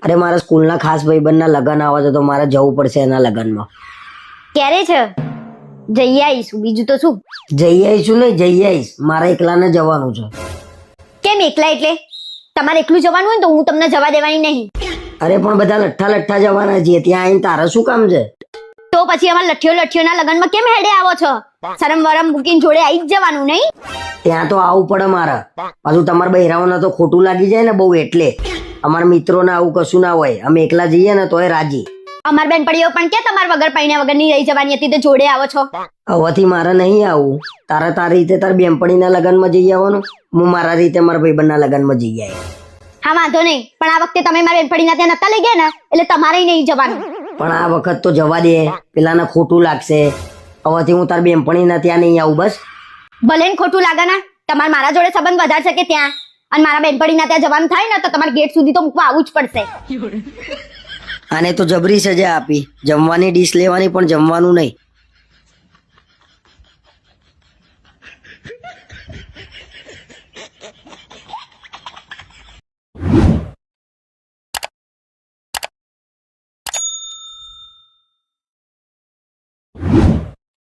અરે મારા સ્કૂલના ખાસ ભાઈબંધના લગ્ન આવે છે તો મારે જવું પડશે એના લગ્નમાં. ક્યારે છે? જઈ આવીશું, બીજું તો શું. જઈ આવીશું નહીં, જઈ આવીશ. મારે એકલાને જવાનું છે. કેમ એકલા એટલે? તમારે એકલું જવાનું હોય ને તો હું તમને જવા દેવાની નહીં. અરે પણ બધા લઠ્ઠા જવાના છીએ, ત્યાં આવીને તારે શું કામ છે? તો પછી અમારા લઠ્ઠીઓના લગ્નમાં કેમ હેડે આવો છો? શરમ વરમ મૂકીને જોડે આવી જ જવાનું નહીં? ત્યાં તો આવવું પડે મારે. પાછું તમારા બહેરાઓને તો ખોટું લાગી જાય ને બહુ, એટલે અમારા મિત્રોને આવું કશું ના હોય. અમે એકલા જઈએ ને તોય રાજી. અમાર બેનપણીઓ પણ કે તમારા વગર પૈણ્યા વગરની રહી જવાની હતી તો જોડે આવો છો. હવેથી મારે નહીં આવું. તારી રીતે તારી બેનપણીના લગ્નમાં જઈ આવવાનું, હું મારા રીતે મારા ભાઈબંધના લગ્નમાં જઈ આવી. હા વાંધો નહીં, પણ આ વખતે તમે મારા બેનપણીના ત્યાં નતા લઈ ગયા ને એટલે તમારે નહીં જવાનું. પણ આ વખત તો જવા દે, પેલાને ખોટું લાગશે. હવેથી હું તારી બેનપણીના ત્યાં નહીં આવું બસ. ભલે ને ખોટું લાગે ને, તમારે મારા જોડે સંબંધ વધારે છે કે ત્યાં, અને મારા બેનપણીના ત્યાં જવાનું થાય ને તો તમારે ગેટ સુધી તો મૂકવા આવવું જ પડશે. આને તો જબરી સજા આપી, જમવાની ડીશ લેવાની પણ જમવાનું નહીં.